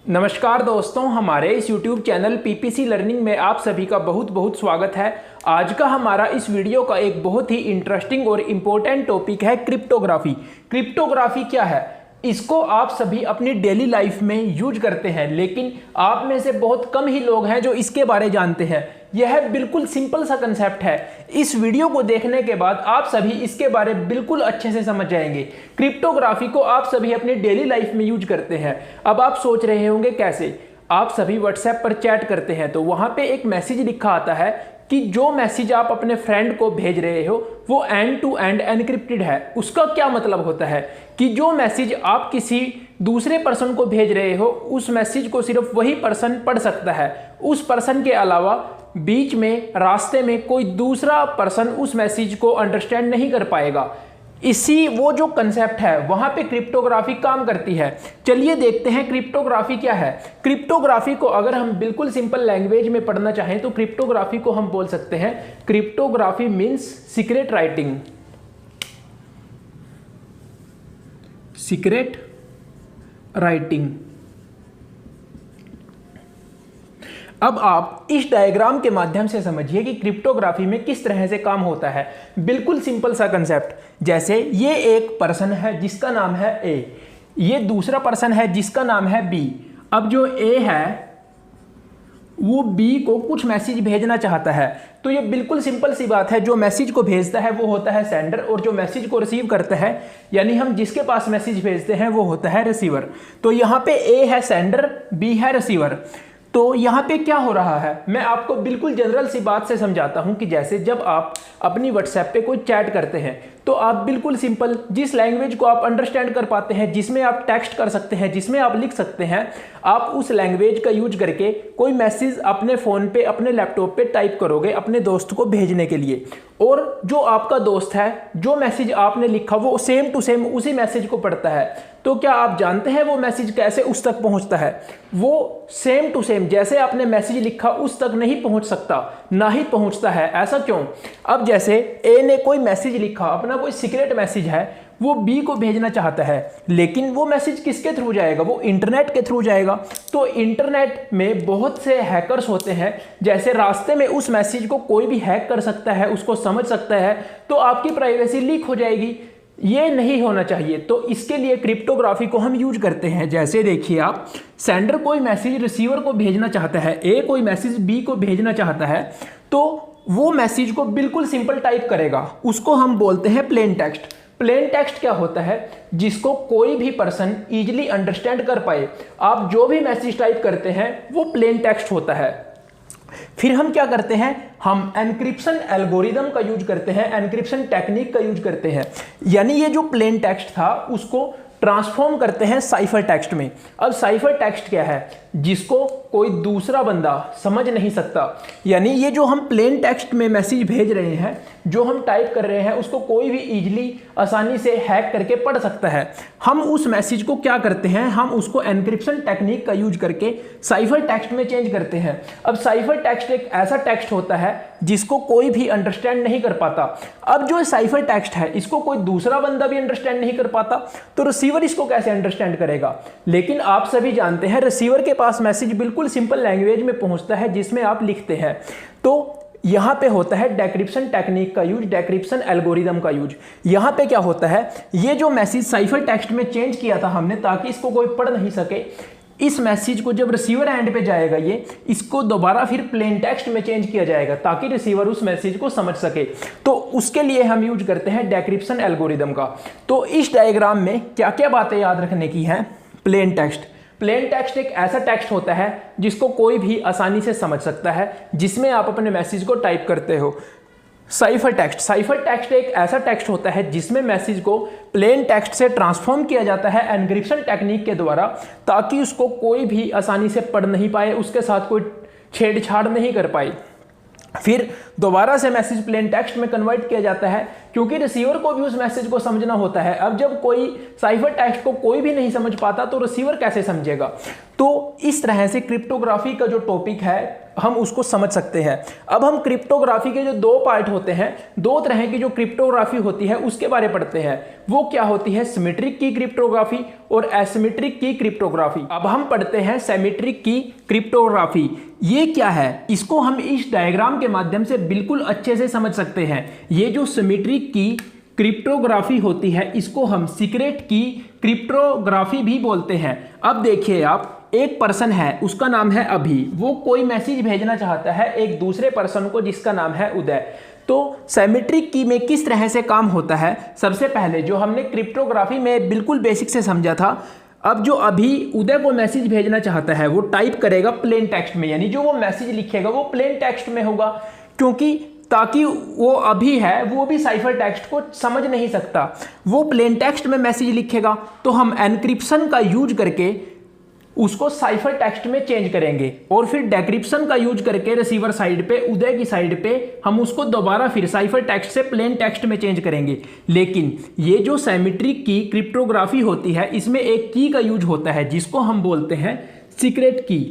नमस्कार दोस्तों, हमारे इस YouTube चैनल पीपीसी लर्निंग में आप सभी का बहुत बहुत स्वागत है। आज का हमारा इस वीडियो का एक बहुत ही इंटरेस्टिंग और इम्पोर्टेंट टॉपिक है क्रिप्टोग्राफी। क्रिप्टोग्राफी क्या है? इसको आप सभी अपनी डेली लाइफ में यूज करते हैं, लेकिन आप में से बहुत कम ही लोग हैं जो इसके बारे जानते हैं। यह बिल्कुल सिंपल सा कंसेप्ट है। इस वीडियो को देखने के बाद आप सभी इसके बारे बिल्कुल अच्छे से समझ जाएंगे। क्रिप्टोग्राफी को आप सभी अपनी डेली लाइफ में यूज करते हैं। अब आप सोच रहे होंगे कैसे? आप सभी व्हाट्सएप पर चैट करते हैं तो वहां पे एक मैसेज लिखा आता है कि जो मैसेज आप अपने फ्रेंड को भेज रहे हो वो एंड टू एंड एनक्रिप्टेड है। उसका क्या मतलब होता है कि जो मैसेज आप किसी दूसरे पर्सन को भेज रहे हो उस मैसेज को सिर्फ वही पर्सन पढ़ सकता है। उस पर्सन के अलावा बीच में रास्ते में कोई दूसरा पर्सन उस मैसेज को अंडरस्टैंड नहीं कर पाएगा। इसी वो जो कंसेप्ट है वहां पे क्रिप्टोग्राफी काम करती है। चलिए देखते हैं क्रिप्टोग्राफी क्या है। क्रिप्टोग्राफी को अगर हम बिल्कुल सिंपल लैंग्वेज में पढ़ना चाहें तो क्रिप्टोग्राफी को हम बोल सकते हैं cryptography means secret writing. Secret writing. अब आप इस डायग्राम के माध्यम से समझिए कि क्रिप्टोग्राफी में किस तरह से काम होता है। बिल्कुल सिंपल सा कंसेप्ट, जैसे ये एक पर्सन है जिसका नाम है ए, ये दूसरा पर्सन है जिसका नाम है बी। अब जो ए है वो बी को कुछ मैसेज भेजना चाहता है, तो ये बिल्कुल सिंपल सी बात है। जो मैसेज को भेजता है वो होता है सेंडर और जो मैसेज को रिसीव करता है यानी हम जिसके पास मैसेज भेजते हैं वो होता है रिसीवर। तो यहाँ पे ए है सेंडर, बी है रिसीवर। तो यहाँ पे क्या हो रहा है मैं आपको बिल्कुल जनरल सी बात से समझाता हूँ कि जैसे जब आप अपनी व्हाट्सएप पे कोई चैट करते हैं तो आप बिल्कुल सिंपल जिस लैंग्वेज को आप अंडरस्टैंड कर पाते हैं, जिसमें आप टेक्स्ट कर सकते हैं, जिसमें आप लिख सकते हैं, आप उस लैंग्वेज का यूज करके कोई मैसेज अपने फ़ोन पे अपने लैपटॉप पे टाइप करोगे अपने दोस्त को भेजने के लिए। और जो आपका दोस्त है जो मैसेज आपने लिखा वो सेम टू सेम उसी मैसेज को पढ़ता है। तो क्या आप जानते हैं वो मैसेज कैसे उस तक पहुंचता है? वो सेम टू सेम जैसे आपने मैसेज लिखा उस तक नहीं पहुंच सकता, ना ही पहुंचता है। ऐसा क्यों? अब जैसे ए ने कोई मैसेज लिखा, अपना कोई सीक्रेट मैसेज है, वो बी को भेजना चाहता है, लेकिन वो मैसेज किसके थ्रू जाएगा? वो इंटरनेट के थ्रू जाएगा। तो इंटरनेट में बहुत से हैकर्स होते हैं, जैसे रास्ते में उस मैसेज को कोई भी हैक कर सकता है, उसको समझ सकता है, तो आपकी प्राइवेसी लीक हो जाएगी। ये नहीं होना चाहिए। तो इसके लिए क्रिप्टोग्राफी को हम यूज करते हैं। जैसे देखिए आप, सेंडर कोई मैसेज रिसीवर को भेजना चाहता है, ए कोई मैसेज बी को भेजना चाहता है, तो वो मैसेज को बिल्कुल सिंपल टाइप करेगा। उसको हम बोलते हैं प्लेन टेक्स्ट। प्लेन टेक्स्ट क्या होता है? जिसको कोई भी पर्सन इजीली अंडरस्टैंड कर पाए। आप जो भी मैसेज टाइप करते हैं वो प्लेन टेक्स्ट होता है। फिर हम क्या करते हैं? हम एनक्रिप्शन एल्गोरिदम का यूज करते हैं, एनक्रिप्शन टेक्निक का यूज करते हैं। यानी ये जो प्लेन टेक्स्ट था उसको ट्रांसफॉर्म करते हैं साइफर टेक्स्ट में। अब साइफर टेक्स्ट क्या है? जिसको कोई दूसरा बंदा समझ नहीं सकता। यानी ये जो हम प्लेन टेक्स्ट में मैसेज भेज रहे हैं, जो हम टाइप कर रहे हैं, उसको कोई भी इजीली आसानी से हैक करके पढ़ सकता है। हम उस मैसेज को क्या करते हैं? हम उसको एनक्रिप्शन टेक्निक का यूज करके साइफर टेक्स्ट में चेंज करते हैं। अब साइफर टेक्स्ट एक ऐसा टेक्स्ट होता है जिसको कोई भी अंडरस्टैंड नहीं कर पाता। अब जो साइफर टेक्स्ट है इसको कोई दूसरा बंदा भी अंडरस्टैंड नहीं कर पाता, तो रिसीवर इसको कैसे अंडरस्टैंड करेगा? लेकिन आप सभी जानते हैं रिसीवर के पास मैसेज बिल्कुल सिंपल लैंग्वेज में पहुंचता है जिसमें आप लिखते हैं। तो यहां पे होता है डेक्रिप्शन टेक्निक का यूज, डेक्रिप्शन एल्गोरिदम का यूज। यहां पे क्या होता है? ये जो मैसेज साइफर टेक्स्ट में चेंज किया था हमने ताकि इसको कोई पढ़ नहीं सके, इस मैसेज को जब रिसीवर एंड पे जाएगा ये इसको दोबारा फिर प्लेन टेक्स्ट में चेंज किया जाएगा ताकि रिसीवर उस मैसेज को समझ सके। तो उसके लिए हम यूज करते हैं डेक्रिप्शन एल्गोरिदम का। तो इस डायग्राम में क्या क्या बातें याद रखने की हैं? Plain text. प्लेन टेक्स्ट एक ऐसा टेक्स्ट होता है जिसको कोई भी आसानी से समझ सकता है, जिसमें आप अपने मैसेज को टाइप करते हो। Cipher text. साइफर टेक्स्ट एक ऐसा टेक्स्ट होता है जिसमें मैसेज को प्लेन टेक्स्ट से ट्रांसफॉर्म किया जाता है एनक्रिप्शन टेक्निक के द्वारा, ताकि उसको कोई भी आसानी से पढ़ नहीं पाए, उसके साथ कोई छेड़छाड़ नहीं कर पाए। फिर दोबारा से मैसेज प्लेन टेक्स्ट में कन्वर्ट किया जाता है क्योंकि रिसीवर को भी उस मैसेज को समझना होता है। अब जब कोई साइफर टेक्स्ट को कोई भी नहीं समझ पाता तो रिसीवर कैसे समझेगा? तो इस तरह से क्रिप्टोग्राफी का जो टॉपिक है हम उसको समझ सकते हैं। अब हम क्रिप्टोग्राफी के जो दो पार्ट होते हैं, दो तरह की जो क्रिप्टोग्राफी होती है उसके बारे में पढ़ते हैं। वो क्या होती है, सिमेट्रिक की क्रिप्टोग्राफी और एसिमेट्रिक की क्रिप्टोग्राफी। अब हम पढ़ते हैं सिमेट्रिक की क्रिप्टोग्राफी। ये क्या है, इसको हम इस डायग्राम के माध्यम से बिल्कुल अच्छे से समझ सकते हैं। ये जो सिमेट्रिक की क्रिप्टोग्राफी होती है इसको हम सीक्रेट की क्रिप्टोग्राफी भी बोलते हैं। अब देखिए आप, एक पर्सन है उसका नाम है अभी, वो कोई मैसेज भेजना चाहता है एक दूसरे पर्सन को जिसका नाम है उदय। तो सिमेट्रिक की में किस तरह से काम होता है, सबसे पहले जो हमने क्रिप्टोग्राफी में बिल्कुल बेसिक से समझा था, अब जो अभी उदय को मैसेज भेजना चाहता है वो टाइप करेगा प्लेन टेक्स्ट में, यानी जो वो मैसेज लिखेगा वो प्लेन टेक्स्ट में होगा, क्योंकि ताकि वो अभी है वो भी साइफर टेक्स्ट को समझ नहीं सकता, वो प्लेन टेक्स्ट में मैसेज लिखेगा। तो हम एनक्रिप्शन का यूज करके उसको साइफर टेक्स्ट में चेंज करेंगे और फिर डेक्रिप्शन का यूज करके रिसीवर साइड पे, उदय की साइड पे हम उसको दोबारा फिर साइफर टेक्स्ट से प्लेन टेक्स्ट में चेंज करेंगे। लेकिन ये जो सिमेट्रिक की क्रिप्टोग्राफी होती है इसमें एक की का यूज होता है जिसको हम बोलते हैं सीक्रेट की।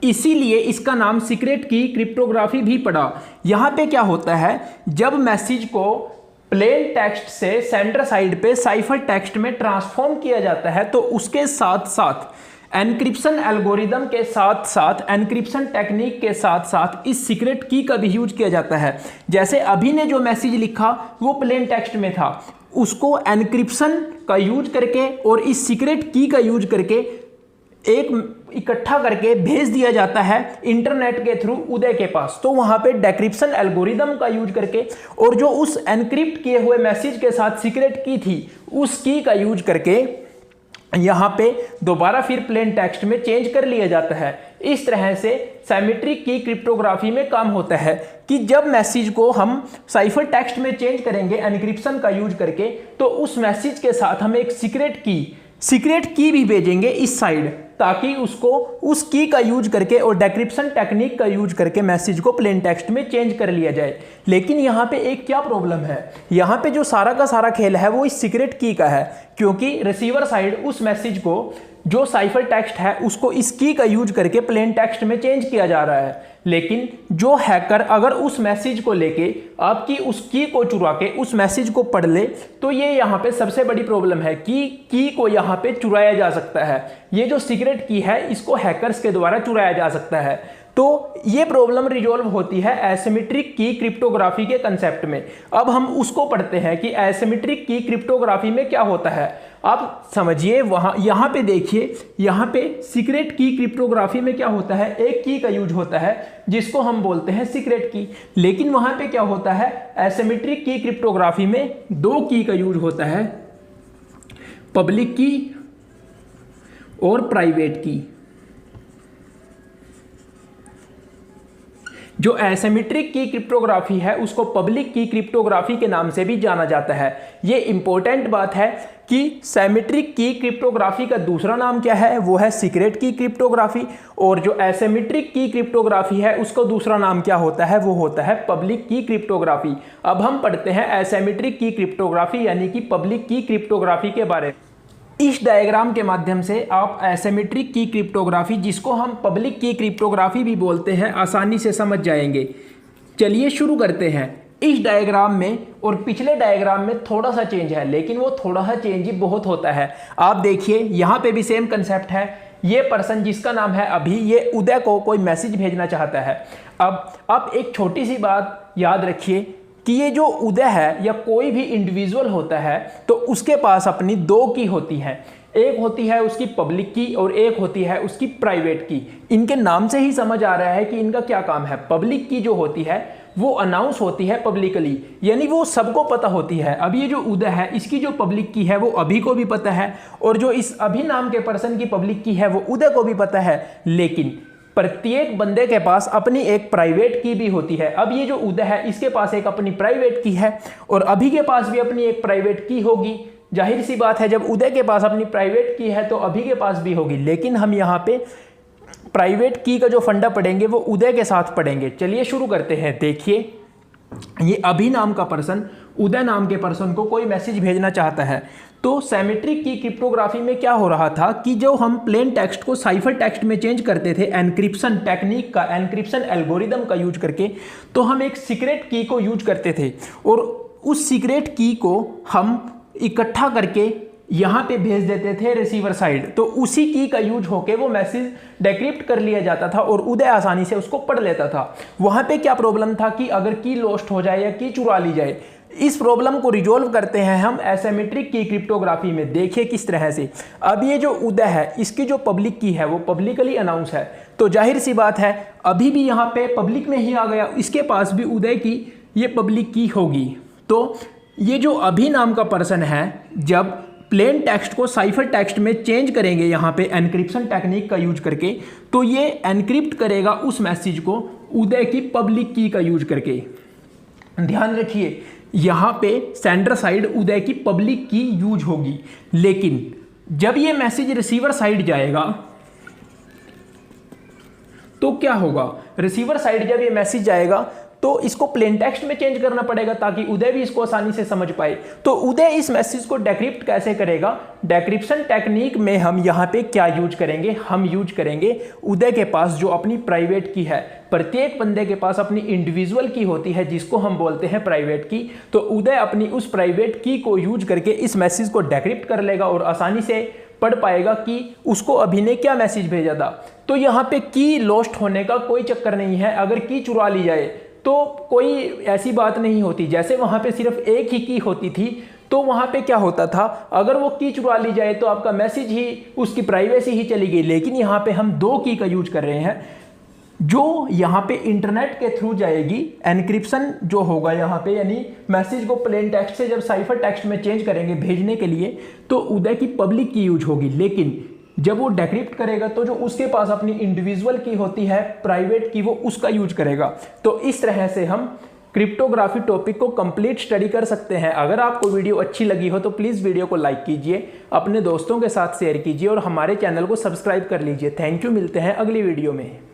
इसीलिए इसका नाम सीक्रेट की क्रिप्टोग्राफी भी पड़ा। यहां पे क्या होता है, जब मैसेज को प्लेन टेक्स्ट से सेंडर साइड पे साइफर टेक्स्ट में ट्रांसफॉर्म किया जाता है तो उसके साथ साथ एनक्रिप्शन एल्गोरिदम के साथ साथ एनक्रिप्शन टेक्निक के साथ साथ इस सीक्रेट की का भी यूज किया जाता है। जैसे अभी ने जो मैसेज लिखा वो प्लेन टेक्स्ट में था, उसको एनक्रिप्शन का यूज करके और इस सीक्रेट की का यूज करके एक इकट्ठा करके भेज दिया जाता है इंटरनेट के थ्रू उदय के पास। तो वहां पे डेक्रिप्शन एल्गोरिदम का यूज करके और जो उस एनक्रिप्ट किए हुए मैसेज के साथ सीक्रेट की थी उस की का यूज करके यहां पे दोबारा फिर प्लेन टेक्स्ट में चेंज कर लिया जाता है। इस तरह से सिमेट्रिक की क्रिप्टोग्राफी में काम होता है कि जब मैसेज को हम साइफर टेक्स्ट में चेंज करेंगे एनक्रिप्शन का यूज करके, तो उस मैसेज के साथ हम एक सीक्रेट की भी भेजेंगे इस साइड, ताकि उसको उस की का यूज करके और डेक्रिप्शन टेक्निक का यूज करके मैसेज को प्लेन टेक्स्ट में चेंज कर लिया जाए। लेकिन यहाँ पे एक क्या प्रॉब्लम है, यहाँ पे जो सारा का सारा खेल है वो इस सीक्रेट की का है, क्योंकि रिसीवर साइड उस मैसेज को जो साइफर टेक्स्ट है उसको इस की का यूज करके प्लेन टेक्स्ट में चेंज किया जा रहा है। लेकिन जो हैकर अगर उस मैसेज को लेके आपकी उस की को चुरा के उस मैसेज को पढ़ ले, तो ये यहाँ पे सबसे बड़ी प्रॉब्लम है कि की को यहाँ पे चुराया जा सकता है। ये जो सीक्रेट की है इसको हैकर्स के द्वारा चुराया जा सकता है। तो ये प्रॉब्लम रिजॉल्व होती है एसिमेट्रिक की क्रिप्टोग्राफी के कंसेप्ट में। अब हम उसको पढ़ते हैं कि एसिमेट्रिक की क्रिप्टोग्राफी में क्या होता है। आप समझिए, वहां यहां पे देखिए, यहां पे सीक्रेट की क्रिप्टोग्राफी में क्या होता है, एक की का यूज होता है जिसको हम बोलते हैं सीक्रेट की। लेकिन वहां पे क्या होता है, एसिमेट्रिक की क्रिप्टोग्राफी में दो की का यूज होता है, पब्लिक की और प्राइवेट की। जो एसिमेट्रिक की क्रिप्टोग्राफी है उसको पब्लिक की क्रिप्टोग्राफी के नाम से भी जाना जाता है। ये इंपॉर्टेंट बात है कि सिमेट्रिक की क्रिप्टोग्राफी का दूसरा नाम क्या है, वो है सीक्रेट की क्रिप्टोग्राफी, और जो एसिमेट्रिक की क्रिप्टोग्राफी है उसका दूसरा नाम क्या होता है, वो होता है पब्लिक की क्रिप्टोग्राफी। अब हम पढ़ते हैं एसिमेट्रिक की क्रिप्टोग्राफी यानी कि पब्लिक की क्रिप्टोग्राफी के बारे में। इस डायग्राम के माध्यम से आप एसिमेट्रिक की क्रिप्टोग्राफी, जिसको हम पब्लिक की क्रिप्टोग्राफी भी बोलते हैं, आसानी से समझ जाएंगे। चलिए शुरू करते हैं। इस डायग्राम में और पिछले डायग्राम में थोड़ा सा चेंज है, लेकिन वो थोड़ा सा चेंज ही बहुत होता है। आप देखिए यहाँ पे भी सेम कंसेप्ट है। ये पर्सन जिसका नाम है अभी, ये उदय को कोई मैसेज भेजना चाहता है। अब आप एक छोटी सी बात याद रखिए कि ये जो उदय है या कोई भी इंडिविजुअल होता है तो उसके पास अपनी दो की होती है। एक होती है उसकी पब्लिक की और एक होती है उसकी प्राइवेट की। इनके नाम से ही समझ आ रहा है कि इनका क्या काम है। पब्लिक की जो होती है वो अनाउंस होती है पब्लिकली, यानी वो सबको पता होती है। अब ये जो उदय है इसकी जो पब्लिक की है वो अभी को भी पता है, और जो इस अभी नाम के पर्सन की पब्लिक की है वो उदय को भी पता है। लेकिन प्रत्येक बंदे के पास अपनी एक प्राइवेट की भी होती है। अब ये जो उदय है इसके पास एक अपनी प्राइवेट की है और अभी के पास भी अपनी एक प्राइवेट की होगी। जाहिर सी बात है, जब उदय के पास अपनी प्राइवेट की है तो अभी के पास भी होगी। लेकिन हम यहाँ पे प्राइवेट की का जो फंडा पढ़ेंगे वो उदय के साथ पढ़ेंगे। चलिए शुरू करते हैं। देखिए ये अभी नाम का पर्सन उदय नाम के पर्सन को कोई मैसेज भेजना चाहता है। तो सिमेट्रिक की क्रिप्टोग्राफी में क्या हो रहा था कि जो हम प्लेन टेक्स्ट को साइफर टेक्स्ट में चेंज करते थे एनक्रिप्शन टेक्निक का, एनक्रिप्शन एल्गोरिदम का यूज करके, तो हम एक सीक्रेट की को यूज करते थे और उस सीक्रेट की को हम इकट्ठा करके यहाँ पे भेज देते थे रिसीवर साइड। तो उसी की का यूज होके वो मैसेज डेक्रिप्ट कर लिया जाता था और उदय आसानी से उसको पढ़ लेता था। वहाँ पे क्या प्रॉब्लम था कि अगर की लॉस्ट हो जाए या की चुरा ली जाए, इस प्रॉब्लम को रिजॉल्व करते हैं हम एसिमेट्रिक की क्रिप्टोग्राफी में। देखिए किस तरह से। अब ये जो उदय है इसकी जो पब्लिक की है वो पब्लिकली अनाउंस है, तो जाहिर सी बात है अभी भी यहाँ पे पब्लिक में ही आ गया, इसके पास भी उदय की ये पब्लिक की होगी। तो ये जो अभी नाम का पर्सन है जब प्लेन टेक्स्ट को साइफर टेक्स्ट में चेंज करेंगे यहाँ पे एनक्रिप्शन टेक्निक का यूज करके, तो ये एनक्रिप्ट करेगा उस मैसेज को उदय की पब्लिक की का यूज करके। ध्यान रखिए यहाँ पे सेंडर साइड उदय की पब्लिक की यूज होगी, लेकिन जब ये मैसेज रिसीवर साइड जाएगा तो क्या होगा, रिसीवर साइड जब ये मैसेज जाएगा तो इसको प्लेन टेक्स्ट में चेंज करना पड़ेगा ताकि उदय भी इसको आसानी से समझ पाए। तो उदय इस मैसेज को डेक्रिप्ट कैसे करेगा, डेक्रिप्शन टेक्निक में हम यहाँ पे क्या यूज करेंगे, हम यूज करेंगे उदय के पास जो अपनी प्राइवेट की है। प्रत्येक बंदे के पास अपनी इंडिविजुअल की होती है जिसको हम बोलते हैं प्राइवेट की। तो उदय अपनी उस प्राइवेट की को यूज करके इस मैसेज को डेक्रिप्ट कर लेगा और आसानी से पढ़ पाएगा कि उसको अभी ने क्या मैसेज भेजा था। तो यहाँ पे की लॉस्ट होने का कोई चक्कर नहीं है। अगर की चुरा ली जाए तो कोई ऐसी बात नहीं होती, जैसे वहाँ पे सिर्फ एक ही की होती थी तो वहाँ पे क्या होता था, अगर वो की चुरा ली जाए तो आपका मैसेज ही, उसकी प्राइवेसी ही चली गई। लेकिन यहाँ पे हम दो की का यूज कर रहे हैं जो यहाँ पे इंटरनेट के थ्रू जाएगी। एनक्रिप्शन जो होगा यहाँ पे, यानी मैसेज को प्लेन टेक्स्ट से जब साइफर टेक्स्ट में चेंज करेंगे भेजने के लिए, तो उदय की पब्लिक की यूज होगी। लेकिन जब वो डेक्रिप्ट करेगा तो जो उसके पास अपनी इंडिविजुअल की होती है प्राइवेट की, वो उसका यूज करेगा। तो इस तरह से हम क्रिप्टोग्राफी टॉपिक को कंप्लीट स्टडी कर सकते हैं। अगर आपको वीडियो अच्छी लगी हो तो प्लीज़ वीडियो को लाइक कीजिए, अपने दोस्तों के साथ शेयर कीजिए और हमारे चैनल को सब्सक्राइब कर लीजिए। थैंक यू, मिलते हैं अगली वीडियो में।